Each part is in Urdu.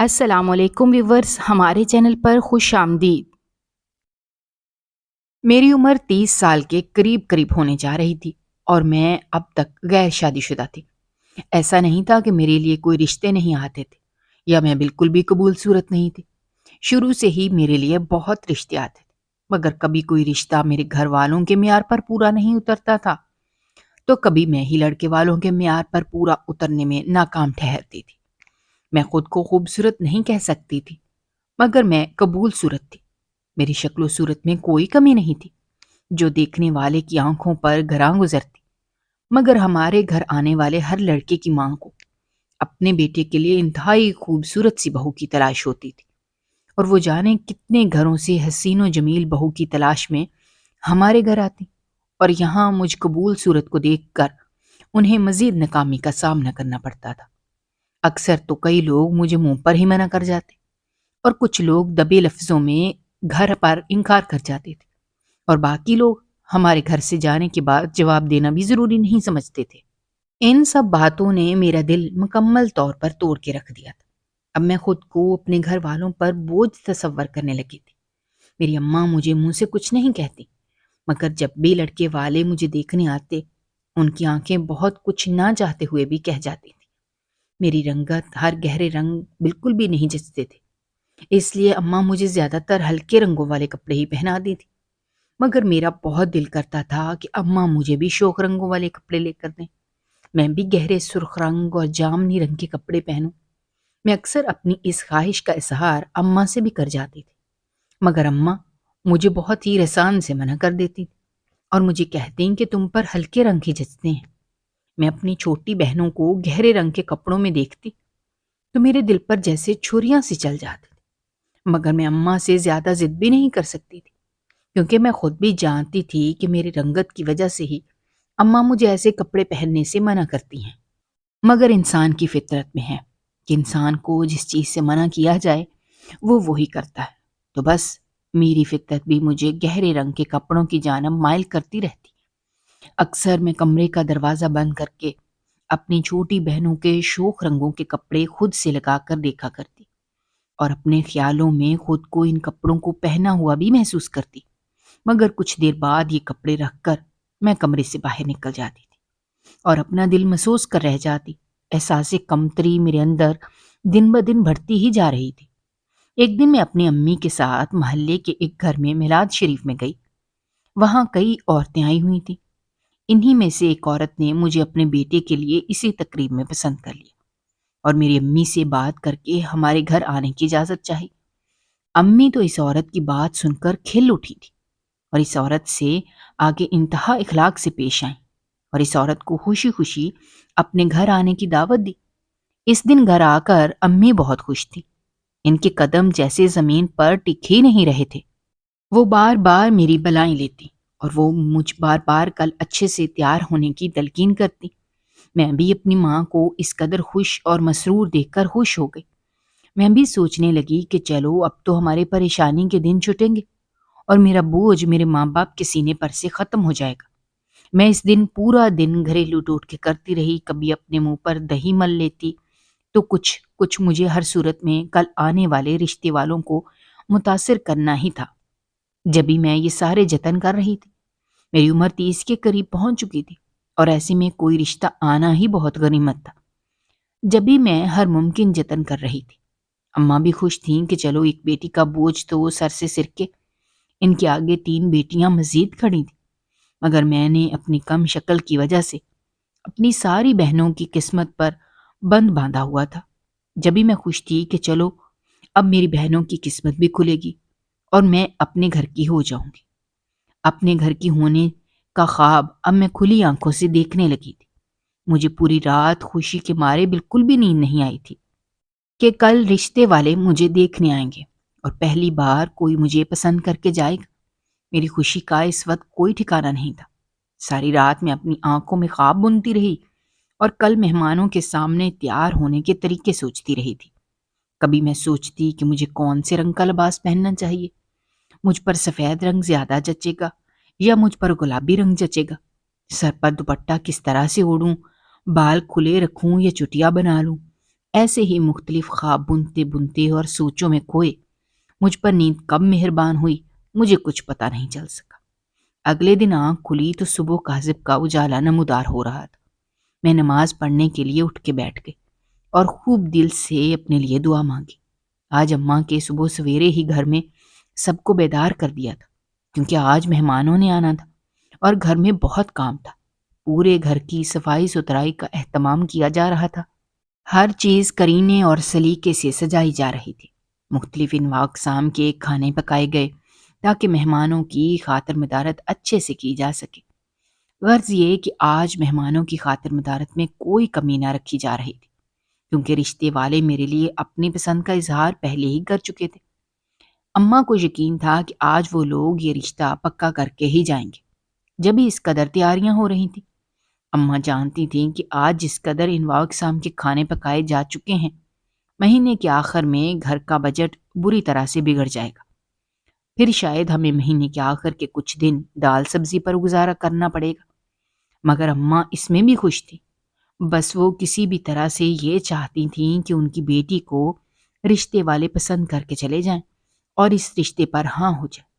السلام علیکم ویورز، ہمارے چینل پر خوش آمدید۔ میری عمر 30 سال کے قریب قریب ہونے جا رہی تھی اور میں اب تک غیر شادی شدہ تھی۔ ایسا نہیں تھا کہ میرے لیے کوئی رشتے نہیں آتے تھے یا میں بالکل بھی قبول صورت نہیں تھی۔ شروع سے ہی میرے لیے بہت رشتے آتے تھے، مگر کبھی کوئی رشتہ میرے گھر والوں کے معیار پر پورا نہیں اترتا تھا تو کبھی میں ہی لڑکے والوں کے معیار پر پورا اترنے میں ناکام ٹھہرتی تھی۔ میں خود کو خوبصورت نہیں کہہ سکتی تھی، مگر میں قبول صورت تھی۔ میری شکل و صورت میں کوئی کمی نہیں تھی جو دیکھنے والے کی آنکھوں پر گراں گزرتی، مگر ہمارے گھر آنے والے ہر لڑکے کی ماں کو اپنے بیٹے کے لیے انتہائی خوبصورت سی بہو کی تلاش ہوتی تھی، اور وہ جانے کتنے گھروں سے حسین و جمیل بہو کی تلاش میں ہمارے گھر آتی، اور یہاں مجھ قبول صورت کو دیکھ کر انہیں مزید ناکامی کا سامنا کرنا پڑتا تھا۔ اکثر تو کئی لوگ مجھے منہ پر ہی منع کر جاتے، اور کچھ لوگ دبے لفظوں میں گھر پر انکار کر جاتے تھے، اور باقی لوگ ہمارے گھر سے جانے کے بعد جواب دینا بھی ضروری نہیں سمجھتے تھے۔ ان سب باتوں نے میرا دل مکمل طور پر توڑ کے رکھ دیا تھا۔ اب میں خود کو اپنے گھر والوں پر بوجھ تصور کرنے لگی تھی۔ میری اماں مجھے منہ سے کچھ نہیں کہتی، مگر جب بھی لڑکے والے مجھے دیکھنے آتے ان کی آنکھیں بہت کچھ نہ چاہتے ہوئے بھی کہہ جاتی تھی۔ میری رنگت ہر گہرے رنگ بالکل بھی نہیں جچتے تھے، اس لیے اماں مجھے زیادہ تر ہلکے رنگوں والے کپڑے ہی پہنا دی تھی، مگر میرا بہت دل کرتا تھا کہ اماں مجھے بھی شوخ رنگوں والے کپڑے لے کر دیں، میں بھی گہرے سرخ رنگ اور جامنی رنگ کے کپڑے پہنوں۔ میں اکثر اپنی اس خواہش کا اظہار اماں سے بھی کر جاتی تھی، مگر اماں مجھے بہت ہی رسان سے منع کر دیتی تھی اور مجھے کہتے ہیں کہ تم پر ہلکے رنگ ہی جچتے ہیں۔ میں اپنی چھوٹی بہنوں کو گہرے رنگ کے کپڑوں میں دیکھتی تو میرے دل پر جیسے چھریاں سی چل جاتی تھی، مگر میں اماں سے زیادہ ضد بھی نہیں کر سکتی تھی، کیونکہ میں خود بھی جانتی تھی کہ میری رنگت کی وجہ سے ہی اماں مجھے ایسے کپڑے پہننے سے منع کرتی ہیں۔ مگر انسان کی فطرت میں ہے کہ انسان کو جس چیز سے منع کیا جائے وہ وہی کرتا ہے، تو بس میری فطرت بھی مجھے گہرے رنگ کے کپڑوں کی جانب مائل کرتی رہتی۔ اکثر میں کمرے کا دروازہ بند کر کے اپنی چھوٹی بہنوں کے شوخ رنگوں کے کپڑے خود سے لگا کر دیکھا کرتی، اور اپنے خیالوں میں خود کو ان کپڑوں کو پہنا ہوا بھی محسوس کرتی، مگر کچھ دیر بعد یہ کپڑے رکھ کر میں کمرے سے باہر نکل جاتی تھی اور اپنا دل محسوس کر رہ جاتی۔ احساس کمتری میرے اندر دن بدن بڑھتی ہی جا رہی تھی۔ ایک دن میں اپنی امی کے ساتھ محلے کے ایک گھر میں میلاد شریف میں گئی۔ وہاں کئی عورتیں آئی ہوئی تھیں، انہی میں سے ایک عورت نے مجھے اپنے بیٹے کے لیے اسی تقریب میں پسند کر لیا اور میری امی سے بات کر کے ہمارے گھر آنے کی اجازت چاہی۔ امی تو اس عورت کی بات سن کر کھل اٹھی تھی اور اس عورت سے آگے انتہا اخلاق سے پیش آئیں اور اس عورت کو خوشی خوشی اپنے گھر آنے کی دعوت دی۔ اس دن گھر آ کر امی بہت خوش تھی، ان کے قدم جیسے زمین پر ٹک ہی نہیں رہے تھے۔ وہ بار بار میری بلائیں لیتی اور وہ مجھ بار بار کل اچھے سے تیار ہونے کی تلقین کرتی۔ میں بھی اپنی ماں کو اس قدر خوش اور مسرور دیکھ کر خوش ہو گئی۔ میں بھی سوچنے لگی کہ چلو اب تو ہمارے پریشانی کے دن چھٹیں گے اور میرا بوجھ میرے ماں باپ کے سینے پر سے ختم ہو جائے گا۔ میں اس دن پورا دن گھریلو ٹوٹکے کرتی رہی، کبھی اپنے منہ پر دہی مل لیتی تو کچھ مجھے ہر صورت میں کل آنے والے رشتے والوں کو متاثر کرنا ہی تھا۔ جب بھی میں یہ سارے جتن کر رہی تھی، میری عمر 30 کے قریب پہنچ چکی تھی اور ایسے میں کوئی رشتہ آنا ہی بہت غنیمت تھا۔ جب بھی میں ہر ممکن جتن کر رہی تھی، اماں بھی خوش تھیں کہ چلو ایک بیٹی کا بوجھ تو سر سے سرکے۔ ان کے آگے 3 بیٹیاں مزید کھڑی تھیں، مگر میں نے اپنی کم شکل کی وجہ سے اپنی ساری بہنوں کی قسمت پر بند باندھا ہوا تھا۔ جب بھی میں خوش تھی کہ چلو اب میری بہنوں کی قسمت بھی کھلے گی اور میں اپنے گھر کی ہو جاؤں گی۔ اپنے گھر کی ہونے کا خواب اب میں کھلی آنکھوں سے دیکھنے لگی تھی۔ مجھے پوری رات خوشی کے مارے بالکل بھی نیند نہیں آئی تھی کہ کل رشتے والے مجھے دیکھنے آئیں گے اور پہلی بار کوئی مجھے پسند کر کے جائے گا۔ میری خوشی کا اس وقت کوئی ٹھکانہ نہیں تھا۔ ساری رات میں اپنی آنکھوں میں خواب بنتی رہی اور کل مہمانوں کے سامنے تیار ہونے کے طریقے سوچتی رہی تھی۔ کبھی میں سوچتی کہ مجھے کون سے رنگ کا لباس پہننا چاہیے، مجھ پر سفید رنگ زیادہ جچے گا یا مجھ پر گلابی رنگ جچے گا، سر پر دوپٹہ کس طرح سے اوڑھوں، بال کھلے رکھوں یا چٹیا بنا لوں، ایسے ہی مختلف خواب بنتے بنتے اور سوچوں میں کھوئے مجھ پر نیند کب مہربان ہوئی مجھے کچھ پتہ نہیں چل سکا۔ اگلے دن آنکھ کھلی تو صبح کاذب کا اجالا نمودار ہو رہا تھا۔ میں نماز پڑھنے کے لیے اٹھ کے بیٹھ گئی اور خوب دل سے اپنے لیے دعا مانگی۔ آج اماں کے صبح سویرے ہی گھر میں سب کو بیدار کر دیا تھا، کیونکہ آج مہمانوں نے آنا تھا اور گھر میں بہت کام تھا۔ پورے گھر کی صفائی ستھرائی کا اہتمام کیا جا رہا تھا۔ ہر چیز کرینے اور سلیقے سے سجائی جا رہی تھی۔ مختلف انواع اقسام کے کھانے پکائے گئے تاکہ مہمانوں کی خاطر مدارت اچھے سے کی جا سکے۔ غرض یہ کہ آج مہمانوں کی خاطر مدارت میں کوئی کمی نہ رکھی جا رہی تھی، کیونکہ رشتے والے میرے لیے اپنی پسند کا اظہار پہلے ہی کر چکے تھے۔ اماں کو یقین تھا کہ آج وہ لوگ یہ رشتہ پکا کر کے ہی جائیں گے، جب ہی اس قدر تیاریاں ہو رہی تھیں۔ اماں جانتی تھیں کہ آج جس قدر انواع اقسام کے کھانے پکائے جا چکے ہیں، مہینے کے آخر میں گھر کا بجٹ بری طرح سے بگڑ جائے گا۔ پھر شاید ہمیں مہینے کے آخر کے کچھ دن دال سبزی پر گزارا کرنا پڑے گا۔ مگر اماں اس میں بھی خوش تھی۔ بس وہ کسی بھی طرح سے یہ چاہتی تھیں کہ ان کی بیٹی کو رشتے والے پسند کر کے چلے جائیں اور اس رشتے پر ہاں ہو جائے۔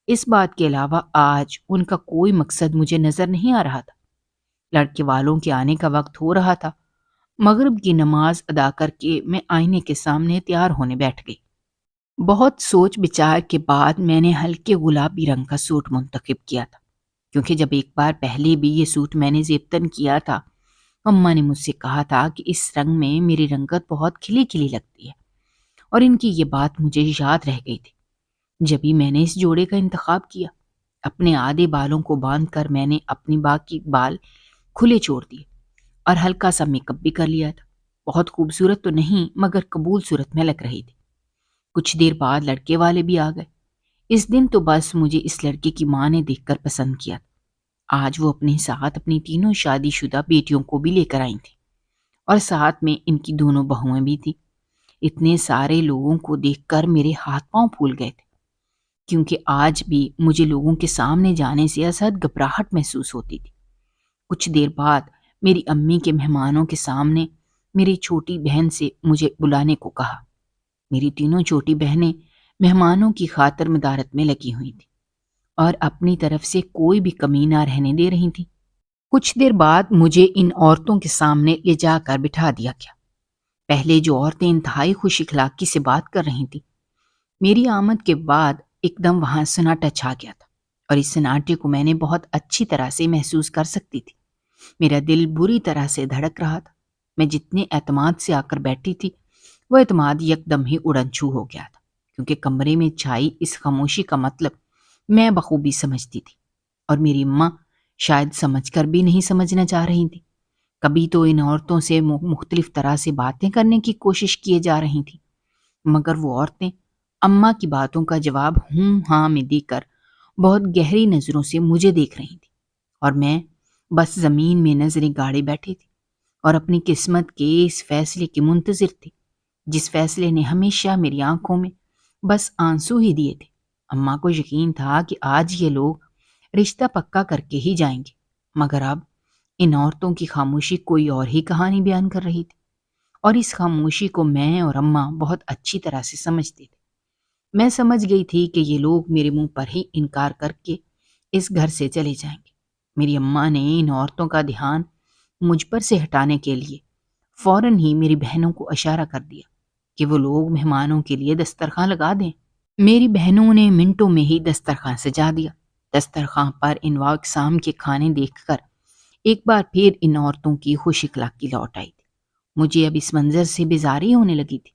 اس بات کے علاوہ آج ان کا کوئی مقصد مجھے نظر نہیں آ رہا تھا۔ لڑکے والوں کے آنے کا وقت ہو رہا تھا۔ مغرب کی نماز ادا کر کے میں آئینے کے سامنے تیار ہونے بیٹھ گئی۔ بہت سوچ بچار کے بعد میں نے ہلکے گلابی رنگ کا سوٹ منتخب کیا تھا، کیونکہ جب ایک بار پہلے بھی یہ سوٹ میں نے زیبتن کیا تھا، اماں نے مجھ سے کہا تھا کہ اس رنگ میں میری رنگت بہت کھلی کھلی لگتی ہے، اور ان کی یہ بات مجھے یاد رہ گئی تھی۔ جبھی میں نے اس جوڑے کا انتخاب کیا، اپنے آدھے بالوں کو باندھ کر میں نے اپنی باقی بال کھلے چھوڑ دیے اور ہلکا سا میک اپ بھی کر لیا تھا۔ بہت خوبصورت تو نہیں، مگر قبول صورت میں لگ رہی تھی۔ کچھ دیر بعد لڑکے والے بھی آ گئے۔ اس دن تو بس مجھے اس لڑکے کی ماں نے دیکھ کر پسند کیا تھا۔ آج وہ اپنے ساتھ اپنی تینوں شادی شدہ بیٹیوں کو بھی لے کر آئی تھیں، اور ساتھ میں ان کی دونوں بہویں بھی تھیں۔ اتنے سارے لوگوں کو دیکھ کر میرے ہاتھ پاؤں پھول گئے تھے، کیونکہ آج بھی مجھے لوگوں کے سامنے جانے سے ازحد گھبراہٹ محسوس ہوتی تھی۔ کچھ دیر بعد میری امی کے مہمانوں کے سامنے میری چھوٹی بہن سے مجھے بلانے کو کہا۔ میری تینوں چھوٹی بہنیں مہمانوں کی خاطر مدارت میں لگی ہوئی تھیں اور اپنی طرف سے کوئی بھی کمی نہ رہنے دے رہی تھیں۔ کچھ دیر بعد مجھے ان عورتوں کے سامنے لے جا کر بٹھا دیا گیا۔ پہلے جو عورتیں انتہائی خوش اخلاقی سے بات کر رہی تھیں، میری آمد کے بعد ایک دم وہاں سناٹا چھا گیا تھا، اور اس سناٹے کو میں نے بہت اچھی طرح سے محسوس کر سکتی تھی۔ میرا دل بری طرح سے دھڑک رہا تھا۔ میں جتنے اعتماد سے آ کر بیٹھی تھی، وہ اعتماد یکدم ہی اڑن چھو ہو گیا تھا، کیونکہ کمرے میں چھائی اس خاموشی کا مطلب میں بخوبی سمجھتی تھی، اور میری اماں شاید سمجھ کر بھی نہیں سمجھنا چاہ رہی تھی۔ کبھی تو ان عورتوں سے مختلف طرح سے باتیں کرنے کی کوشش کیے جا رہی تھی، مگر وہ عورتیں اماں کی باتوں کا جواب ہوں ہاں میں دے کر بہت گہری نظروں سے مجھے دیکھ رہی تھی، اور میں بس زمین میں نظریں گاڑے بیٹھی تھی اور اپنی قسمت کے اس فیصلے کی منتظر تھی، جس فیصلے نے ہمیشہ میری آنکھوں میں بس آنسو ہی دیے تھے۔ اماں کو یقین تھا کہ آج یہ لوگ رشتہ پکا کر کے ہی جائیں گے، مگر اب ان عورتوں کی خاموشی کوئی اور ہی کہانی بیان کر رہی تھی، اور اس خاموشی کو میں اور اماں بہت اچھی طرح سے سمجھتے تھے۔ میں سمجھ گئی تھی کہ یہ لوگ میرے منہ پر ہی انکار کر کے اس گھر سے چلے جائیں گے۔ میری اماں نے ان عورتوں کا دھیان مجھ پر سے ہٹانے کے لیے فوراً ہی میری بہنوں کو اشارہ کر دیا کہ وہ لوگ مہمانوں کے لیے دسترخوان لگا دیں۔ میری بہنوں نے منٹوں میں ہی دسترخوان سجا دیا۔ دسترخوان پر انواع اقسام کے کھانے دیکھ کر ایک بار پھر ان عورتوں کی خوش اخلاقی لوٹ آئی تھی۔ مجھے اب اس منظر سے بیزاری ہونے لگی تھی۔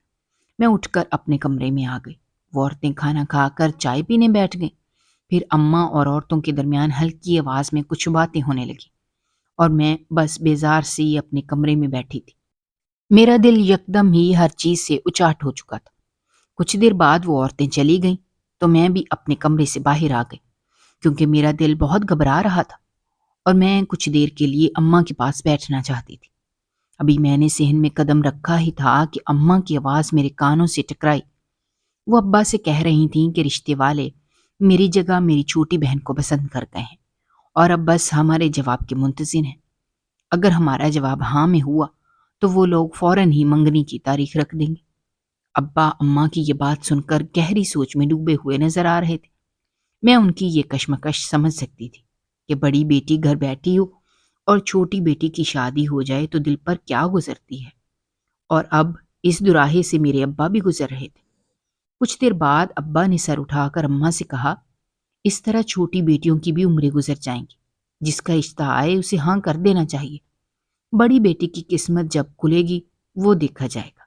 میں اٹھ کر اپنے کمرے میں آ گئی۔ وہ عورتیں کھانا کھا کر چائے پینے بیٹھ گئیں۔ پھر اماں اور عورتوں کے درمیان ہلکی آواز میں کچھ باتیں ہونے لگی، اور میں بس بیزار سی اپنے کمرے میں بیٹھی تھی۔ میرا دل یکدم ہی ہر چیز سے اچاٹ ہو چکا تھا۔ کچھ دیر بعد وہ عورتیں چلی گئیں تو میں بھی اپنے کمرے سے باہر آ گئی، کیونکہ میرا دل بہت گھبرا رہا تھا اور میں کچھ دیر کے لیے اماں کے پاس بیٹھنا چاہتی تھی۔ ابھی میں نے صحن میں قدم رکھا ہی تھا کہ اماں کی آواز میرے کانوں سے ٹکرائی۔ وہ ابا سے کہہ رہی تھیں کہ رشتے والے میری جگہ میری چھوٹی بہن کو پسند کر گئے ہیں، اور اب بس ہمارے جواب کے منتظر ہیں۔ اگر ہمارا جواب ہاں میں ہوا تو وہ لوگ فوراً ہی منگنی کی تاریخ رکھ دیں گے۔ ابا اماں کی یہ بات سن کر گہری سوچ میں ڈوبے ہوئے نظر آ رہے تھے۔ میں ان کی یہ کشمکش سمجھ سکتی تھی کہ بڑی بیٹی گھر بیٹھی ہو اور چھوٹی بیٹی کی شادی ہو جائے تو دل پر کیا گزرتی ہے، اور اب اس دوراہے سے میرے ابا بھی گزر رہے تھے۔ کچھ دیر بعد ابا نے سر اٹھا کر اماں سے کہا، اس طرح چھوٹی بیٹیوں کی بھی عمریں گزر جائیں گی، جس کا رشتہ آئے اسے ہاں کر دینا چاہیے، بڑی بیٹی کی قسمت جب کھلے گی وہ دیکھا جائے گا۔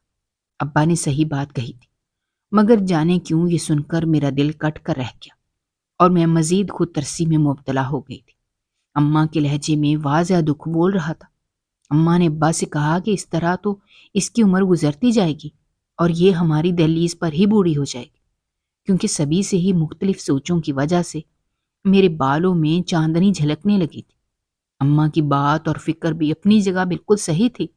ابا نے صحیح بات کہی تھی، مگر جانے کیوں یہ سن کر میرا دل کٹ کر رہ گیا اور میں مزید خود ترسی میں مبتلا ہو گئی تھی۔ اماں کے لہجے میں واضح دکھ بول رہا تھا۔ اماں نے ابا سے کہا کہ اس طرح تو اس کی عمر گزرتی جائے گی اور یہ ہماری دہلیز پر ہی بوڑھی ہو جائے گی، کیونکہ سبھی سے ہی مختلف سوچوں کی وجہ سے میرے بالوں میں چاندنی جھلکنے لگی تھی۔ اماں کی بات اور فکر بھی اپنی جگہ بالکل صحیح تھی،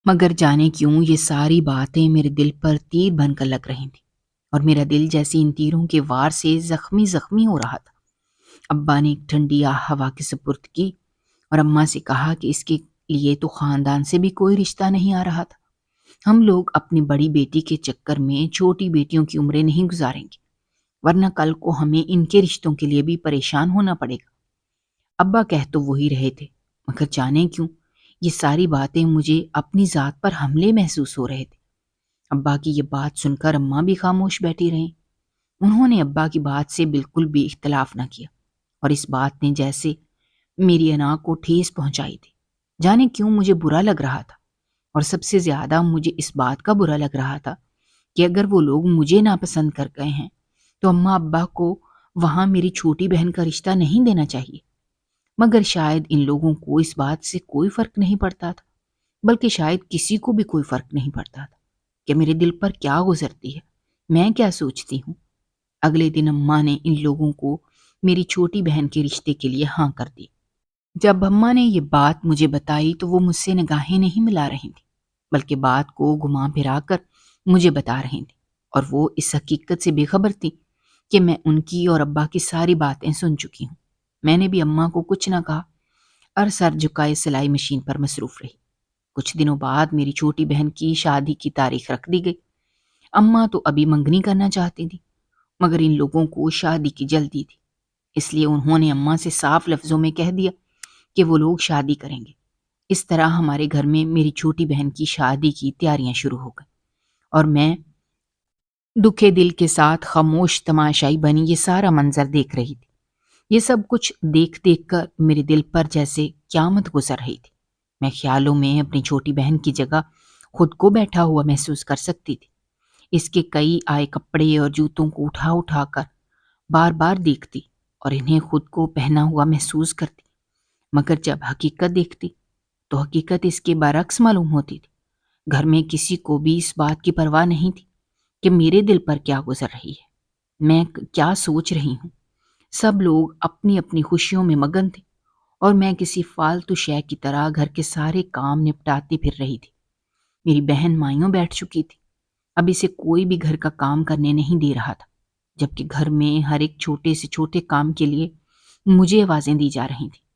مگر جانے کیوں یہ ساری باتیں میرے دل پر تیر بن کر لگ رہی تھیں اور میرا دل جیسے ان تیروں کے وار سے زخمی زخمی ہو رہا تھا۔ ابا نے ایک ٹھنڈی ہوا کے سپرد کی اور اماں سے کہا کہ اس کے لیے تو خاندان سے بھی کوئی رشتہ نہیں آ رہا تھا۔ ہم لوگ اپنی بڑی بیٹی کے چکر میں چھوٹی بیٹیوں کی عمریں نہیں گزاریں گے، ورنہ کل کو ہمیں ان کے رشتوں کے لیے بھی پریشان ہونا پڑے گا۔ ابا کہہ تو وہی رہے تھے، مگر جانے کیوں یہ ساری باتیں مجھے اپنی ذات پر حملے محسوس ہو رہے تھے۔ ابا کی یہ بات سن کر اماں بھی خاموش بیٹھی رہیں۔ انہوں نے ابا کی بات سے بالکل بھی اختلاف نہ کیا، اور اس بات نے جیسے میری انا کو ٹھیس پہنچائی تھی۔ جانے کیوں مجھے برا لگ رہا تھا، اور سب سے زیادہ مجھے اس بات کا برا لگ رہا تھا کہ اگر وہ لوگ مجھے ناپسند کر گئے ہیں تو اماں ابا کو وہاں میری چھوٹی بہن کا رشتہ نہیں دینا چاہیے۔ مگر شاید ان لوگوں کو اس بات سے کوئی فرق نہیں پڑتا تھا، بلکہ شاید کسی کو بھی کوئی فرق نہیں پڑتا تھا کہ میرے دل پر کیا گزرتی ہے، میں کیا سوچتی ہوں۔ اگلے دن اماں نے ان لوگوں کو میری چھوٹی بہن کے رشتے کے لیے ہاں کر دی۔ جب اماں نے یہ بات مجھے بتائی تو وہ مجھ سے نگاہیں نہیں ملا رہی تھیں، بلکہ بات کو گھما پھرا کر مجھے بتا رہی تھیں، اور وہ اس حقیقت سے بے خبر تھی کہ میں ان کی اور ابا کی ساری باتیں سن چکی ہوں۔ میں نے بھی اماں کو کچھ نہ کہا اور سر جھکائے سلائی مشین پر مصروف رہی۔ کچھ دنوں بعد میری چھوٹی بہن کی شادی کی تاریخ رکھ دی گئی۔ اماں تو ابھی منگنی کرنا چاہتی تھی، مگر ان لوگوں کو شادی کی جلدی تھی، اس لیے انہوں نے اماں سے صاف لفظوں میں کہہ دیا کہ وہ لوگ شادی کریں گے۔ اس طرح ہمارے گھر میں میری چھوٹی بہن کی شادی کی تیاریاں شروع ہو گئیں، اور میں دکھے دل کے ساتھ خاموش تماشائی بنی یہ سارا منظر دیکھ رہی تھی۔ یہ سب کچھ دیکھ دیکھ کر میرے دل پر جیسے قیامت گزر رہی تھی۔ میں خیالوں میں اپنی چھوٹی بہن کی جگہ خود کو بیٹھا ہوا محسوس کر سکتی تھی۔ اس کے کئی آئے کپڑے اور جوتوں کو اٹھا اٹھا کر بار بار دیکھتی اور انہیں خود کو پہنا ہوا محسوس کرتی، مگر جب حقیقت دیکھتی تو حقیقت اس کے برعکس معلوم ہوتی تھی۔ گھر میں کسی کو بھی اس بات کی پرواہ نہیں تھی کہ میرے دل پر کیا گزر رہی ہے، میں کیا سوچ رہی ہوں۔ سب لوگ اپنی اپنی خوشیوں میں مگن تھے، اور میں کسی فالتو شے کی طرح گھر کے سارے کام نپٹاتی پھر رہی تھی۔ میری بہن مائیوں بیٹھ چکی تھی، اب اسے کوئی بھی گھر کا کام کرنے نہیں دے رہا تھا، جبکہ گھر میں ہر ایک چھوٹے سے چھوٹے کام کے لیے مجھے آوازیں دی جا رہی تھیں۔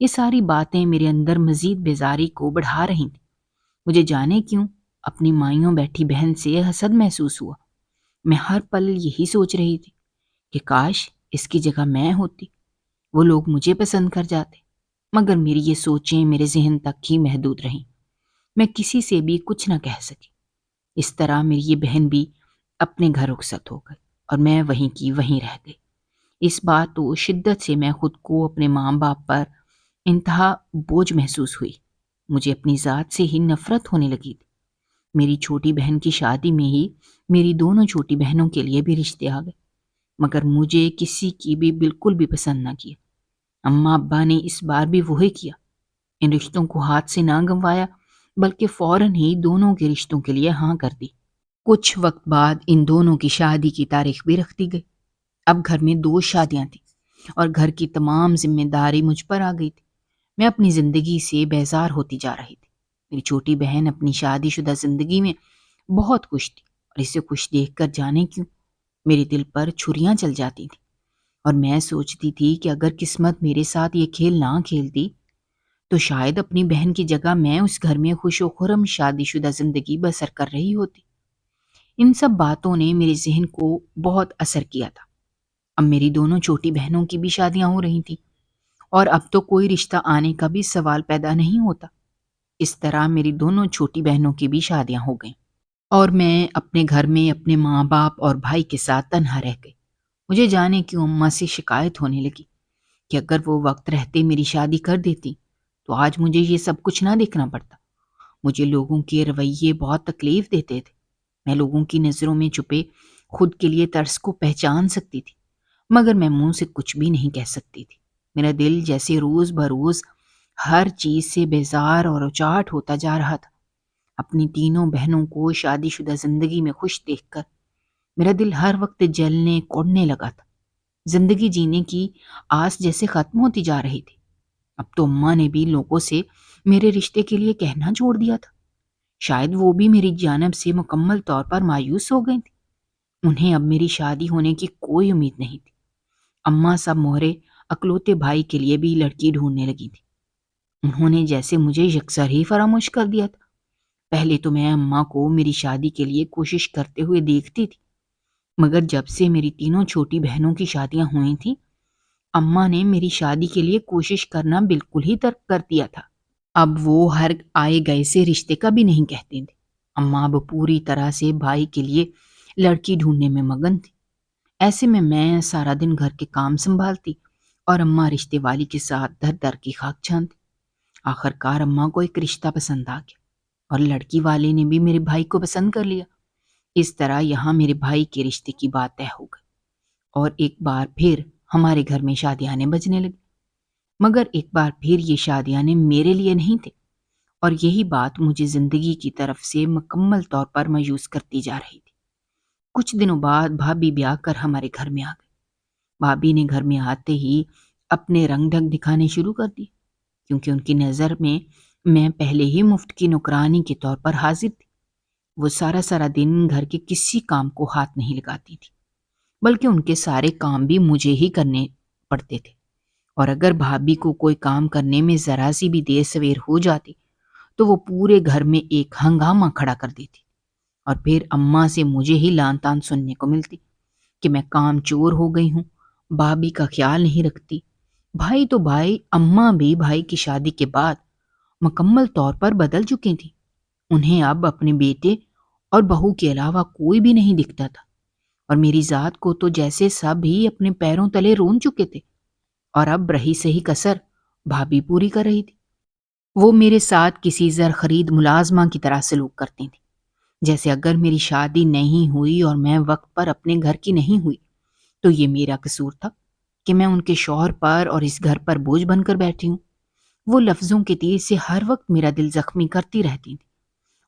یہ ساری باتیں میرے اندر مزید بیزاری کو بڑھا رہی تھیں۔ مجھے جانے کیوں اپنی مائیوں بیٹھی بہن سے حسد محسوس ہوا۔ میں ہر پل یہی سوچ رہی تھی کہ کاش اس کی جگہ میں ہوتی، وہ لوگ مجھے پسند کر جاتے، مگر میری یہ سوچیں میرے ذہن تک ہی محدود رہیں۔ میں کسی سے بھی کچھ نہ کہہ سکی۔ اس طرح میری یہ بہن بھی اپنے گھر رخصت ہو گئی اور میں وہیں کی وہیں رہ گئی۔ اس بات و شدت سے میں خود کو اپنے ماں باپ پر انتہا بوجھ محسوس ہوئی۔ مجھے اپنی ذات سے ہی نفرت ہونے لگی تھی۔ میری چھوٹی بہن کی شادی میں ہی میری دونوں چھوٹی بہنوں کے لیے بھی رشتے آ گئے، مگر مجھے کسی کی بھی بالکل بھی پسند نہ کیا۔ اماں ابا نے اس بار بھی وہی کیا، ان رشتوں کو ہاتھ سے نہ گنوایا، بلکہ فوراً ہی دونوں کے رشتوں کے لیے ہاں کر دی۔ کچھ وقت بعد ان دونوں کی شادی کی تاریخ بھی رکھ دی گئی۔ اب گھر میں 2 شادیاں تھیں اور گھر کی تمام ذمہ داری مجھ پر آ گئی تھی۔ میں اپنی زندگی سے بیزار ہوتی جا رہی تھی۔ میری چھوٹی بہن اپنی شادی شدہ زندگی میں بہت خوش تھی، اور اسے خوش دیکھ کر جانے کیوں میرے دل پر چھریاں چل جاتی تھیں، اور میں سوچتی تھی کہ اگر قسمت میرے ساتھ یہ کھیل نہ کھیلتی تو شاید اپنی بہن کی جگہ میں اس گھر میں خوش و خرم شادی شدہ زندگی بسر کر رہی ہوتی۔ ان سب باتوں نے میرے ذہن کو بہت اثر کیا تھا۔ اب میری دونوں چھوٹی بہنوں کی بھی شادیاں ہو رہی تھیں، اور اب تو کوئی رشتہ آنے کا بھی سوال پیدا نہیں ہوتا۔ اس طرح میری دونوں چھوٹی بہنوں کی بھی شادیاں ہو گئیں، اور میں اپنے گھر میں اپنے ماں باپ اور بھائی کے ساتھ تنہا رہ گئی۔ مجھے جانے کیوں اماں سے شکایت ہونے لگی کہ اگر وہ وقت رہتے میری شادی کر دیتی تو آج مجھے یہ سب کچھ نہ دیکھنا پڑتا۔ مجھے لوگوں کے رویے بہت تکلیف دیتے تھے۔ میں لوگوں کی نظروں میں چھپے خود کے لیے ترس کو پہچان سکتی تھی، مگر میں منہ سے کچھ بھی نہیں کہہ سکتی تھی۔ میرا دل جیسے روز بروز ہر چیز سے بیزار اور اچاٹ ہوتا جا رہا تھا۔ اپنی تینوں بہنوں کو شادی شدہ زندگی میں خوش دیکھ کر میرا دل ہر وقت جلنے کوڑنے لگا تھا۔ زندگی جینے کی آس جیسے ختم ہوتی جا رہی تھی۔ اب تو اماں نے بھی لوگوں سے میرے رشتے کے لیے کہنا چھوڑ دیا تھا۔ شاید وہ بھی میری جانب سے مکمل طور پر مایوس ہو گئی تھی۔ انہیں اب میری شادی ہونے کی کوئی امید نہیں تھی۔ اماں سب مہرے اکلوتے بھائی کے لیے بھی لڑکی ڈھونڈنے لگی تھی۔ انہوں نے جیسے مجھے یکسر ہی فراموش کر دیا تھا۔ پہلے تو میں اماں کو میری شادی کے لیے کوشش کرتے ہوئے دیکھتی تھی، مگر جب سے میری تینوں چھوٹی بہنوں کی شادیاں ہوئی تھیں، اماں نے میری شادی کے لیے کوشش کرنا بالکل ہی ترک کر دیا تھا۔ اب وہ ہر آئے گئے سے رشتے کا بھی نہیں کہتے تھے۔ اماں اب پوری طرح سے بھائی کے لیے لڑکی ڈھونڈنے میں مگن تھی۔ ایسے میں سارا دن گھر کے کام سنبھالتی اور اماں رشتے والی کے ساتھ در در کی خاک چھانتی۔ آخر کار اماں کو ایک رشتہ پسند آ گیا، اور لڑکی والے نے بھی میرے بھائی کو پسند کر لیا۔ اس طرح یہاں میرے بھائی کے رشتے کی بات طے ہو گئی، اور ایک بار پھر ہمارے گھر میں شادیانے بجنے لگی۔ مگر ایک بار پھر یہ شادیانے میرے لیے نہیں تھے، اور یہی بات مجھے زندگی کی طرف سے مکمل طور پر مایوس کرتی جا رہی تھی۔ کچھ دنوں بعد بھابھی بیاہ کر ہمارے گھر میں آ گئی۔ بھابھی نے گھر میں آتے ہی اپنے رنگ ڈھنگ دکھانے شروع کر دیے، کیونکہ ان کی نظر میں پہلے ہی مفت کی نوکرانی کے طور پر حاضر تھی۔ وہ سارا دن گھر کے کسی کام کو ہاتھ نہیں لگاتی تھی، بلکہ ان کے سارے کام بھی مجھے ہی کرنے پڑتے تھے، اور اگر بھابھی کو کوئی کام کرنے میں ذرا سی بھی دیر سویر ہو جاتی تو وہ پورے گھر میں ایک ہنگامہ کھڑا کر دیتی، اور پھر اماں سے مجھے ہی لان تان سننے کو ملتی کہ میں کام چور ہو گئی ہوں، بھابھی کا خیال نہیں رکھتی۔ بھائی تو بھائی، اماں بھی بھائی کی شادی کے بعد مکمل طور پر بدل چکی تھی۔ انہیں اب اپنے بیٹے اور بہو کے علاوہ کوئی بھی نہیں دکھتا تھا، اور میری ذات کو تو جیسے سب ہی اپنے پیروں تلے رون چکے تھے، اور اب رہی صحیح کسر بھابھی پوری کر رہی تھی۔ وہ میرے ساتھ کسی زر خرید ملازمہ کی طرح سلوک کرتی تھی، جیسے اگر میری شادی نہیں ہوئی اور میں وقت پر اپنے گھر کی نہیں ہوئی تو یہ میرا قصور تھا کہ میں ان کے شوہر پر اور اس گھر پر بوجھ بن کر بیٹھی ہوں۔ وہ لفظوں کے تیر سے ہر وقت میرا دل زخمی کرتی رہتی تھی،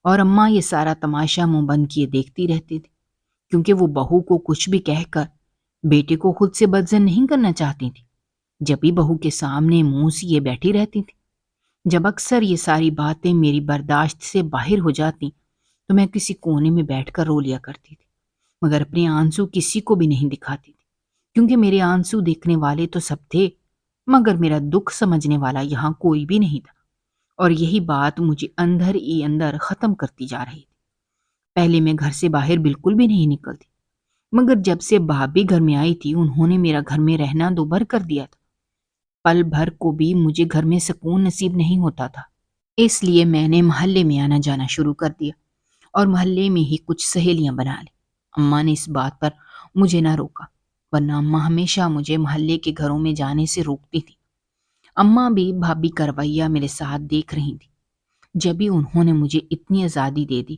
اور اماں یہ سارا تماشا منہ بند کیے دیکھتی رہتی تھی، کیونکہ وہ بہو کو کچھ بھی کہہ کر بیٹے کو خود سے بدظن نہیں کرنا چاہتی تھی۔ جب بھی بہو کے سامنے منہ سیے بیٹھی رہتی تھی، جب اکثر یہ ساری باتیں میری برداشت سے باہر ہو جاتی تو میں کسی کونے میں بیٹھ کر رو لیا کرتی تھی، مگر اپنے آنسو کسی کو بھی نہیں دکھاتی تھی، کیونکہ میرے آنسو دیکھنے والے تو سب تھے، مگر میرا دکھ سمجھنے والا یہاں کوئی بھی نہیں تھا، اور یہی بات مجھے اندر ہی اندر ختم کرتی جا رہی تھی۔ پہلے میں گھر سے باہر بالکل بھی نہیں نکلتی، مگر جب سے بھابھی گھر میں آئی تھی انہوں نے میرا گھر میں رہنا دوبھر کر دیا تھا۔ پل بھر کو بھی مجھے گھر میں سکون نصیب نہیں ہوتا تھا، اس لیے میں نے محلے میں آنا جانا شروع کر دیا، اور محلے میں ہی کچھ سہیلیاں بنا لی۔ اماں نے اس بات پر مجھے نہ روکا، ورنہ اماں ہمیشہ مجھے محلے کے گھروں میں جانے سے روکتی تھی۔ اماں بھی بھابھی کا رویہ میرے ساتھ دیکھ رہی تھی۔ جب ہی انہوں نے مجھے اتنی آزادی دے دی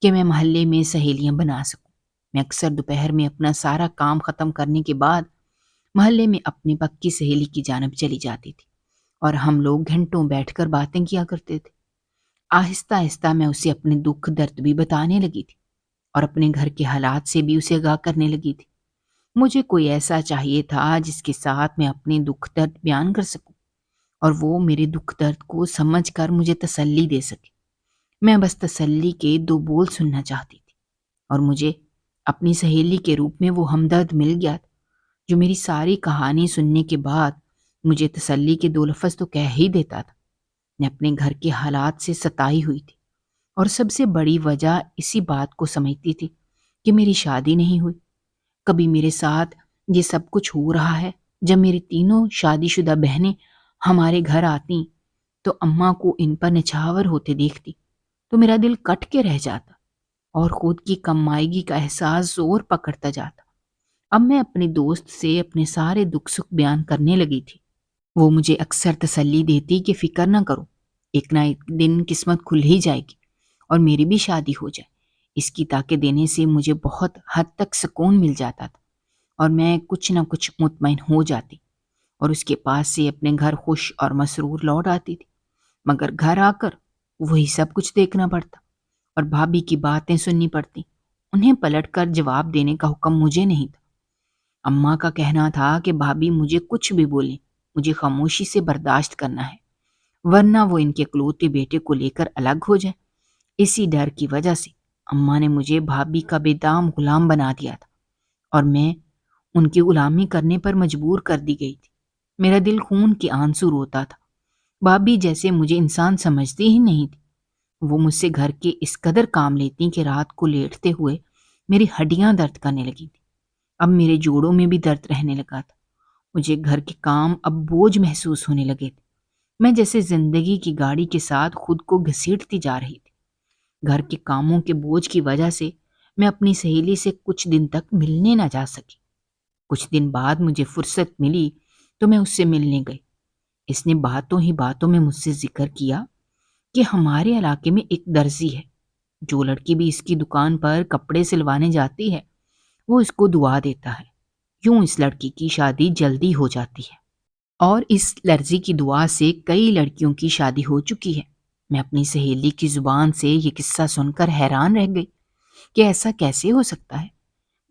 کہ میں محلے میں سہیلیاں بنا سکوں، میں اکثر دوپہر میں اپنا سارا کام ختم کرنے کے بعد محلے میں اپنی پکی سہیلی کی جانب چلی جاتی تھی، اور ہم لوگ گھنٹوں بیٹھ کر باتیں کیا کرتے تھے۔ آہستہ آہستہ میں اسے اپنے دکھ درد بھی بتانے لگی تھی، اور اپنے گھر کے حالات سے بھی اسے آگاہ کرنے لگی تھی۔ مجھے کوئی ایسا چاہیے تھا جس کے ساتھ میں اپنے دکھ درد بیان کر سکوں، اور وہ میرے دکھ درد کو سمجھ کر مجھے تسلی دے سکے۔ میں بس تسلی کے دو بول سننا چاہتی تھی، اور مجھے اپنی سہیلی کے روپ میں وہ ہمدرد مل گیا تھا، جو میری ساری کہانی سننے کے بعد مجھے تسلی کے دو لفظ تو کہہ ہی دیتا تھا۔ میں اپنے گھر کے حالات سے ستائی ہوئی تھی اور سب سے بڑی وجہ اسی بات کو سمجھتی تھی کہ میری شادی نہیں ہوئی۔ کبھی میرے ساتھ یہ سب کچھ ہو رہا ہے جب میری تینوں شادی شدہ بہنیں ہمارے گھر آتی تو اماں کو ان پر نچھاور ہوتے دیکھتی تو میرا دل کٹ کے رہ جاتا اور خود کی کمائیگی کا احساس زور پکڑتا جاتا۔ اب میں اپنی دوست سے اپنے سارے دکھ سکھ بیان کرنے لگی تھی۔ وہ مجھے اکثر تسلی دیتی کہ فکر نہ کرو، ایک نہ ایک دن قسمت کھل ہی جائے گی اور میری بھی شادی ہو جائے۔ اس کی طاقت دینے سے مجھے بہت حد تک سکون مل جاتا تھا اور میں کچھ نہ کچھ مطمئن ہو جاتی اور اس کے پاس سے اپنے گھر خوش اور مسرور لوٹ آتی تھی۔ مگر گھر آ کر وہی سب کچھ دیکھنا پڑتا اور بھابھی کی باتیں سننی پڑتی۔ انہیں پلٹ کر جواب دینے کا حکم مجھے نہیں تھا۔ اماں کا کہنا تھا کہ بھابھی مجھے کچھ بھی بولیں، مجھے خاموشی سے برداشت کرنا ہے، ورنہ وہ ان کے اکلوتے بیٹے کو لے کر الگ ہو جائے۔ اسی ڈر کی وجہ سے اماں نے مجھے بھابھی کا بے دام غلام بنا دیا تھا اور میں ان کی غلامی کرنے پر مجبور کر دی گئی تھی۔ میرا دل خون کے آنسو روتا تھا۔ بھابھی جیسے مجھے انسان سمجھتی ہی نہیں تھی۔ وہ مجھ سے گھر کے اس قدر کام لیتی کہ رات کو لیٹتے ہوئے میری ہڈیاں درد کرنے لگی تھی۔ اب میرے جوڑوں میں بھی درد رہنے لگا تھا۔ مجھے گھر کے کام اب بوجھ محسوس ہونے لگے تھے۔ میں جیسے زندگی کی گاڑی کے ساتھ خود کو گھسیٹتی جا رہی تھی۔ گھر کے کاموں کے بوجھ کی وجہ سے میں اپنی سہیلی سے کچھ دن تک ملنے نہ جا سکی۔ کچھ دن بعد مجھے فرصت ملی تو میں اس سے ملنے گئی۔ اس نے باتوں ہی باتوں میں مجھ سے ذکر کیا کہ ہمارے علاقے میں ایک درزی ہے، جو لڑکی بھی اس کی دکان پر کپڑے سلوانے جاتی ہے وہ اس کو دعا دیتا ہے، یوں اس لڑکی کی شادی جلدی ہو جاتی ہے۔ اور اس لرزی کی دعا سے کئی لڑکیوں کی شادی ہو چکی ہے۔ میں اپنی سہیلی کی زبان سے یہ قصہ سن کر حیران رہ گئی کہ ایسا کیسے ہو سکتا ہے۔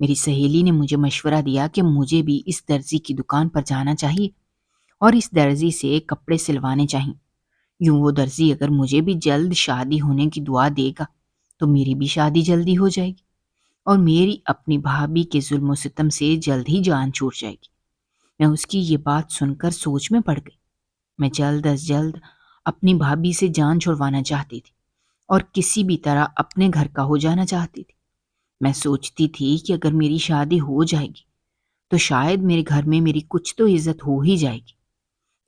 میری سہیلی نے مجھے مشورہ دیا کہ مجھے بھی اس درزی کی دکان پر جانا چاہیے اور اس درزی سے کپڑے سلوانے چاہیے۔ یوں وہ درزی اگر مجھے بھی جلد شادی ہونے کی دعا دے گا تو میری بھی شادی جلدی ہو جائے گی اور میری اپنی بھابھی کے ظلم و ستم سے جلد ہی جان چھوٹ جائے گی۔ میں اس کی یہ بات سن کر سوچ میں پڑ گئی۔ میں جلد از جلد اپنی بھابھی سے جان چھڑوانا چاہتی تھی اور کسی بھی طرح اپنے گھر کا ہو جانا چاہتی تھی۔ میں سوچتی تھی کہ اگر میری شادی ہو جائے گی تو شاید میرے گھر میں میری کچھ تو عزت ہو ہی جائے گی۔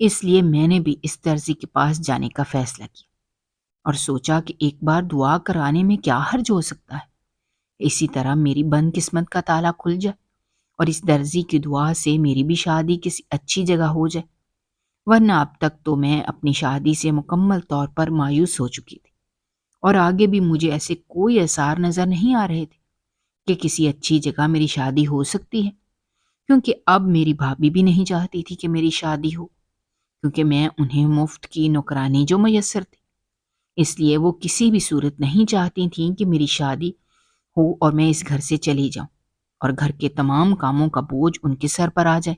اس لیے میں نے بھی اس درزی کے پاس جانے کا فیصلہ کیا اور سوچا کہ ایک بار دعا کرانے میں کیا حرج ہو سکتا ہے۔ اسی طرح میری بند قسمت کا تالا کھل جائے اور اس درزی کی دعا سے میری بھی شادی کسی اچھی جگہ ہو جائے، ورنہ اب تک تو میں اپنی شادی سے مکمل طور پر مایوس ہو چکی تھی اور آگے بھی مجھے ایسے کوئی آثار نظر نہیں آ رہے تھے کہ کسی اچھی جگہ میری شادی ہو سکتی ہے، کیونکہ اب میری بھابھی بھی نہیں چاہتی تھی کہ میری شادی ہو، کیونکہ میں انہیں مفت کی نوکرانی جو میسر تھی، اس لیے وہ کسی بھی صورت نہیں چاہتی تھیں کہ میری شادی ہو اور میں اس گھر سے چلی جاؤں اور گھر کے تمام کاموں کا بوجھ ان کے سر پر آ جائے۔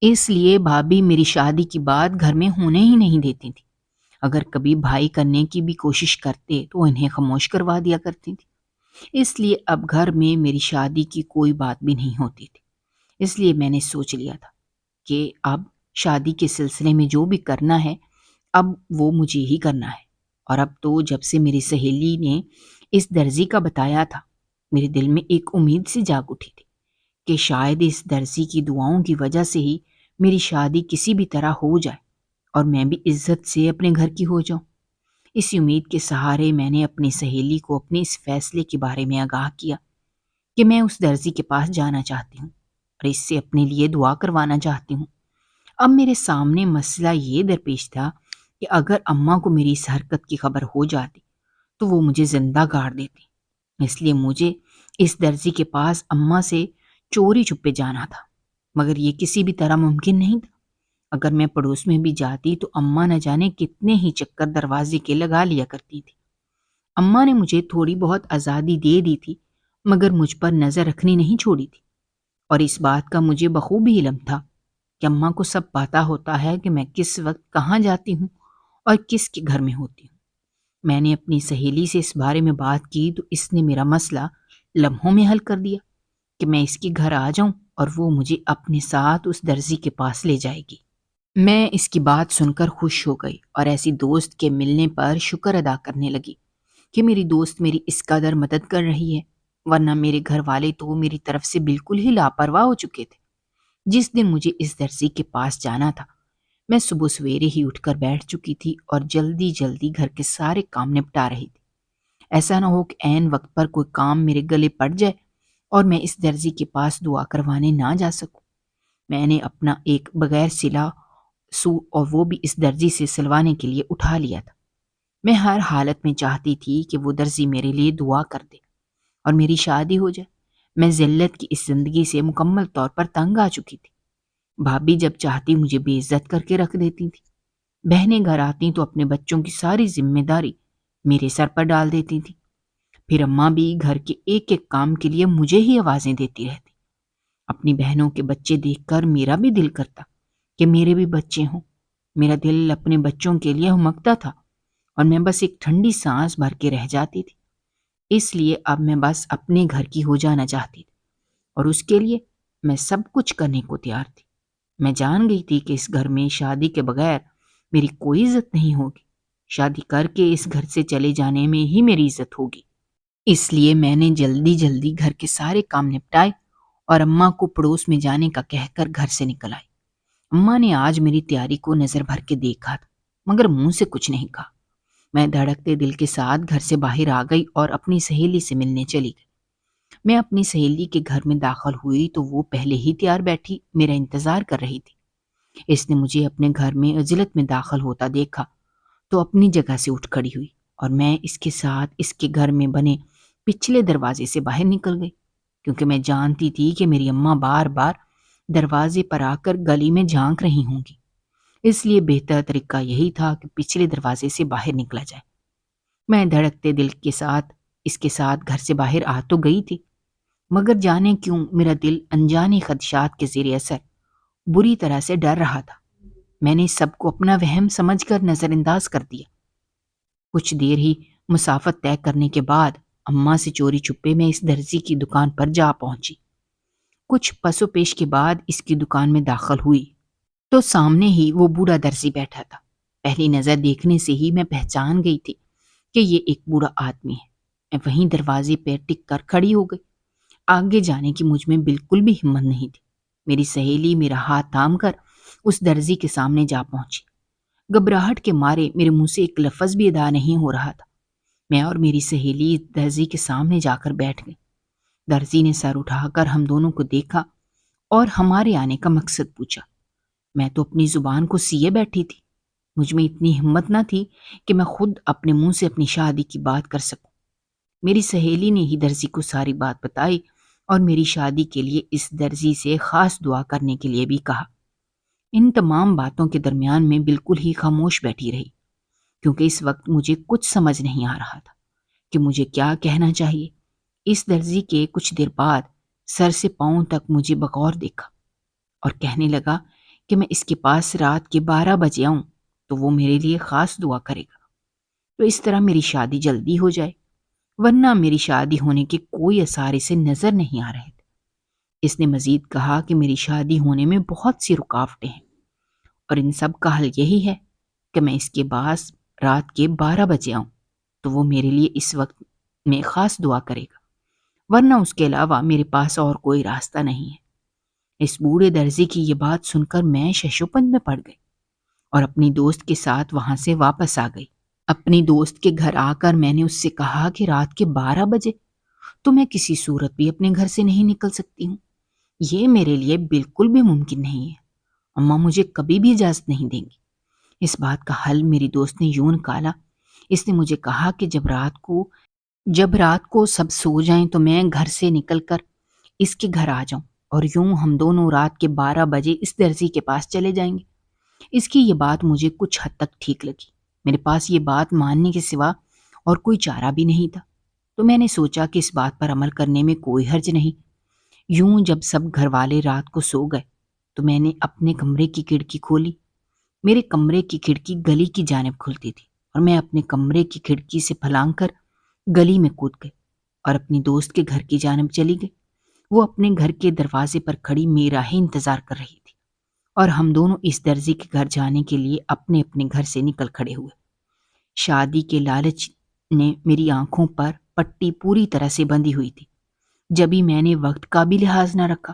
اس لیے بھابھی میری شادی کی بات گھر میں ہونے ہی نہیں دیتی تھی۔ اگر کبھی بھائی کرنے کی بھی کوشش کرتے تو انہیں خاموش کروا دیا کرتی تھی۔ اس لیے اب گھر میں میری شادی کی کوئی بات بھی نہیں ہوتی تھی۔ اس لیے میں نے سوچ لیا تھا کہ اب شادی کے سلسلے میں جو بھی کرنا ہے اب وہ مجھے ہی کرنا ہے۔ اور اب تو جب سے میری سہیلی نے اس درزی کا بتایا تھا میرے دل میں ایک امید سی جاگ اٹھی تھی کہ شاید اس درزی کی دعاؤں کی وجہ سے ہی میری شادی کسی بھی طرح ہو جائے اور میں بھی عزت سے اپنے گھر کی ہو جاؤں۔ اسی امید کے سہارے میں نے اپنی سہیلی کو اپنے اس فیصلے کے بارے میں آگاہ کیا کہ میں اس درزی کے پاس جانا چاہتی ہوں اور اس سے اپنے لیے دعا کروانا چاہتی ہوں۔ اب میرے سامنے مسئلہ یہ درپیش تھا کہ اگر اماں کو میری اس حرکت کی خبر ہو جاتی تو وہ مجھے زندہ گاڑ دیتی۔ اس لیے مجھے اس درزی کے پاس اماں سے چوری چھپے جانا تھا، مگر یہ کسی بھی طرح ممکن نہیں تھا۔ اگر میں پڑوس میں بھی جاتی تو اماں نہ جانے کتنے ہی چکر دروازے کے لگا لیا کرتی تھی۔ اماں نے مجھے تھوڑی بہت آزادی دے دی تھی مگر مجھ پر نظر رکھنی نہیں چھوڑی تھی، اور اس بات کا مجھے بخوبی علم تھا کہ اماں کو سب پتہ ہوتا ہے کہ میں کس وقت کہاں جاتی ہوں اور کس کے گھر میں ہوتی ہوں۔ میں نے اپنی سہیلی سے اس بارے میں بات کی تو اس نے میرا مسئلہ لمحوں میں حل کر دیا کہ میں اس کے گھر آ جاؤں اور وہ مجھے اپنے ساتھ اس درزی کے پاس لے جائے گی۔ میں اس کی بات سن کر خوش ہو گئی اور ایسی دوست کے ملنے پر شکر ادا کرنے لگی کہ میری دوست میری اس قدر مدد کر رہی ہے، ورنہ میرے گھر والے تو میری طرف سے بالکل ہی لاپرواہ ہو چکے تھے۔ جس دن مجھے اس درزی کے پاس جانا تھا، میں صبح سویرے ہی اٹھ کر بیٹھ چکی تھی اور جلدی جلدی گھر کے سارے کام نپٹا رہی تھی۔ ایسا نہ ہو کہ عین وقت پر کوئی کام میرے گلے پڑ جائے اور میں اس درزی کے پاس دعا کروانے نہ جا سکوں۔ میں نے اپنا ایک بغیر سلا سو اور وہ بھی اس درزی سے سلوانے کے لیے اٹھا لیا تھا۔ میں ہر حالت میں چاہتی تھی کہ وہ درزی میرے لیے دعا کر دے اور میری شادی ہو جائے۔ میں ذلت کی اس زندگی سے مکمل طور پر تنگ آ چکی تھی۔ بھابھی جب چاہتی مجھے بے عزت کر کے رکھ دیتی تھی، بہنیں گھر آتی تو اپنے بچوں کی ساری ذمہ داری میرے سر پر ڈال دیتی تھی۔ پھر اماں بھی گھر کے ایک ایک کام کے لیے مجھے ہی آوازیں دیتی رہتی۔ اپنی بہنوں کے بچے دیکھ کر میرا بھی دل کرتا کہ میرے بھی بچے ہوں۔ میرا دل اپنے بچوں کے لیے ہمکتا تھا اور میں بس ایک ٹھنڈی سانس بھر کے رہ جاتی تھی۔ اس لیے اب میں بس اپنے گھر کی ہو جانا چاہتی تھی اور اس کے لیے میں سب کچھ کرنے کو تیار تھی۔ میں جان گئی تھی کہ اس گھر میں شادی کے بغیر میری کوئی عزت نہیں ہوگی، شادی کر کے اس گھر سے چلے جانے میں ہی میری عزت ہوگی۔ اس لیے میں نے جلدی جلدی گھر کے سارے کام نپٹائے اور اماں کو پڑوس میں جانے کا کہہ کر گھر سے نکل آئی۔ اماں نے آج میری تیاری کو نظر بھر کے دیکھا تھا، مگر منہ سے کچھ نہیں کہا۔ میں دھڑکتے دل کے ساتھ گھر سے باہر آ گئی اور اپنی سہیلی سے ملنے چلی گئی۔ میں اپنی سہیلی کے گھر میں داخل ہوئی تو وہ پہلے ہی تیار بیٹھی میرا انتظار کر رہی تھی۔ اس نے مجھے اپنے گھر میں عجلت میں داخل ہوتا دیکھا تو اپنی جگہ سے اٹھ کھڑی ہوئی اور میں اس کے ساتھ اس کے گھر میں بنے پچھلے دروازے سے باہر نکل گئی، کیونکہ میں جانتی تھی کہ میری اماں بار بار دروازے پر آ کر گلی میں جھانک رہی ہوں گی۔ اس لیے بہتر طریقہ یہی تھا کہ پچھلے دروازے سے باہر نکلا جائے۔ میں دھڑکتے دل کے ساتھ اس کے ساتھ گھر سے باہر آ تو گئی تھی، مگر جانے کیوں میرا دل انجانے خدشات کے زیر اثر بری طرح سے ڈر رہا تھا۔ میں نے سب کو اپنا وہم سمجھ کر نظر انداز کر دیا۔ کچھ دیر ہی مسافت طے کرنے کے بعد اماں سے چوری چھپے میں اس درزی کی دکان پر جا پہنچی۔ کچھ پس و پیش کے بعد اس کی دکان میں داخل ہوئی تو سامنے ہی وہ بوڑھا درزی بیٹھا تھا۔ پہلی نظر دیکھنے سے ہی میں پہچان گئی تھی کہ یہ ایک بوڑھا آدمی ہے۔ میں وہیں دروازے پہ ٹک کر کھڑی ہو گئی۔ آگے جانے کی مجھ میں بالکل بھی ہمت نہیں تھی۔ میری سہیلی میرا ہاتھ تھام کر اس درزی کے سامنے جا پہنچی۔ گھبراہٹ کے مارے میرے منہ سے ایک لفظ بھی ادا نہیں ہو رہا تھا۔ میں اور میری سہیلی درزی کے سامنے جا کر بیٹھ گئی۔ درزی نے سر اٹھا کر ہم دونوں کو دیکھا اور ہمارے آنے کا مقصد پوچھا۔ میں تو اپنی زبان کو سیے بیٹھی تھی۔ مجھ میں اتنی ہمت نہ تھی کہ میں خود اپنے منہ سے اپنی شادی کی بات کر سکوں۔ میری سہیلی نے ہی درزی کو ساری بات بتائی اور میری شادی کے لیے اس درزی سے خاص دعا کرنے کے لیے بھی کہا۔ ان تمام باتوں کے درمیان میں بالکل ہی خاموش بیٹھی رہی، کیونکہ اس وقت مجھے کچھ سمجھ نہیں آ رہا تھا کہ مجھے کیا کہنا چاہیے۔ اس درزی کے کچھ دیر بعد سر سے پاؤں تک مجھے بغور دیکھا اور کہنے لگا کہ میں اس کے پاس رات کے 12 بجے آؤں تو وہ میرے لیے خاص دعا کرے گا، تو اس طرح میری شادی جلدی ہو جائے، ورنہ میری شادی ہونے کے کوئی آثار اسے نظر نہیں آ رہے تھے۔ اس نے مزید کہا کہ میری شادی ہونے میں بہت سی رکاوٹیں ہیں اور ان سب کا حل یہی ہے کہ میں اس کے پاس رات کے 12 بجے آؤں تو وہ میرے لیے اس وقت میں خاص دعا کرے گا، ورنہ اس کے علاوہ میرے پاس اور کوئی راستہ نہیں ہے۔ اس بوڑھے درزی کی یہ بات سن کر میں ششوپند میں پڑ گئی اور اپنی دوست کے ساتھ وہاں سے واپس آ گئی۔ اپنی دوست کے گھر آ کر میں نے اس سے کہا کہ رات کے 12 بجے تو میں کسی صورت بھی اپنے گھر سے نہیں نکل سکتی ہوں۔ یہ میرے لیے بالکل بھی ممکن نہیں ہے۔ اماں مجھے کبھی بھی اجازت نہیں دیں گی۔ اس بات کا حل میری دوست نے یوں نکالا۔ اس نے مجھے کہا کہ جب رات کو سب سو جائیں تو میں گھر سے نکل کر اس کے گھر آ جاؤں اور یوں ہم دونوں رات کے 12 بجے اس درزی کے پاس چلے جائیں گے۔ اس کی یہ بات مجھے کچھ حد تک ٹھیک لگی۔ میرے پاس یہ بات ماننے کے سوا اور کوئی چارہ بھی نہیں تھا، تو میں نے سوچا کہ اس بات پر عمل کرنے میں کوئی حرج نہیں۔ یوں جب سب گھر والے رات کو سو گئے تو میں نے اپنے کمرے کی کھڑکی کھولی۔ میرے کمرے کی کھڑکی گلی کی جانب کھلتی تھی اور میں اپنے کمرے کی کھڑکی سے پھلانگ کر گلی میں کود گئی اور اپنی دوست کے گھر کی جانب چلی گئی۔ وہ اپنے گھر کے دروازے پر کھڑی میرا ہی انتظار کر رہی تھی اور ہم دونوں اس درزی کے گھر جانے کے لیے اپنے اپنے گھر سے نکل کھڑے ہوئے۔ شادی کے لالچ نے میری آنکھوں پر پٹی پوری طرح سے بندھی ہوئی تھی، جبھی میں نے وقت کا بھی لحاظ نہ رکھا۔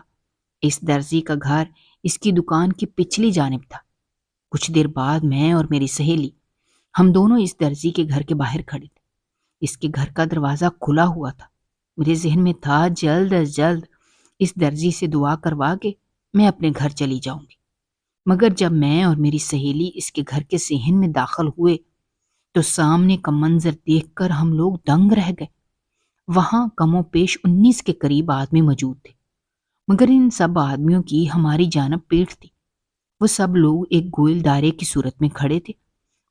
اس درزی کا گھر اس کی دکان کی پچھلی جانب تھا۔ کچھ دیر بعد میں اور میری سہیلی ہم دونوں اس درزی کے گھر کے باہر کھڑے تھے۔ اس کے گھر کا دروازہ کھلا ہوا تھا۔ میرے ذہن میں تھا جلد از جلد اس درزی سے دعا کروا کے میں اپنے گھر چلی جاؤں گی، مگر جب میں اور میری سہیلی اس کے گھر کے صحن میں داخل ہوئے تو سامنے کا منظر دیکھ کر ہم لوگ دنگ رہ گئے۔ وہاں کم و بیش 19 کے قریب آدمی موجود تھے، مگر ان سب آدمیوں کی ہماری جانب پیٹھ تھی۔ وہ سب لوگ ایک گوئل دائرے کی صورت میں کھڑے تھے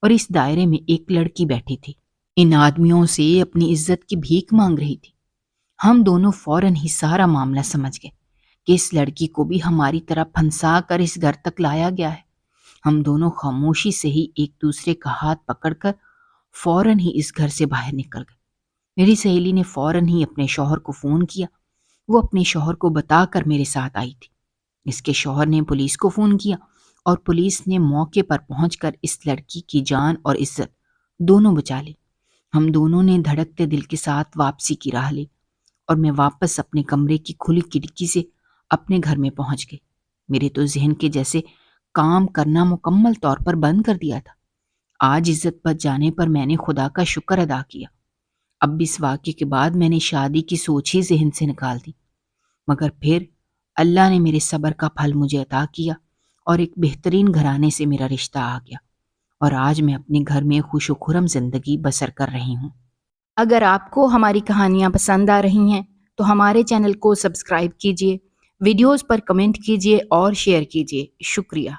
اور اس دائرے میں ایک لڑکی بیٹھی تھی، ان آدمیوں سے اپنی عزت کی بھیک مانگ رہی تھی۔ ہم دونوں فوراً ہی سارا معاملہ سمجھ گئے کہ اس لڑکی کو بھی ہماری طرح پھنسا کر اس گھر تک لایا گیا ہے۔ ہم دونوں خاموشی سے ہی ایک دوسرے کا ہاتھ پکڑ کر فوراً ہی اس گھر سے باہر نکل گئے۔ میری سہیلی نے فوراً ہی اپنے شوہر کو فون کیا۔ وہ اپنے شوہر کو بتا کر میرے ساتھ آئی تھی۔ اس کے شوہر نے پولیس کو فون کیا اور پولیس نے موقع پر پہنچ کر اس لڑکی کی جان اور عزت دونوں بچا لی۔ ہم دونوں نے دھڑکتے دل کے ساتھ واپسی کی راہ لی اور میں واپس اپنے کمرے کی کھلی کھڑکی سے اپنے گھر میں پہنچ گئی۔ میرے تو ذہن کے جیسے کام کرنا مکمل طور پر بند کر دیا تھا۔ آج عزت بچ جانے پر میں نے خدا کا شکر ادا کیا۔ اب اس واقعے کے بعد میں نے شادی کی سوچ ہی ذہن سے نکال دی، مگر پھر اللہ نے میرے صبر کا پھل مجھے عطا کیا اور ایک بہترین گھرانے سے میرا رشتہ آ گیا، اور آج میں اپنے گھر میں خوش و خرم زندگی بسر کر رہی ہوں۔ اگر آپ کو ہماری کہانیاں پسند آ رہی ہیں تو ہمارے چینل کو سبسکرائب کیجیے، ویڈیوز پر کمنٹ کیجیے اور شیئر کیجیے۔ شکریہ۔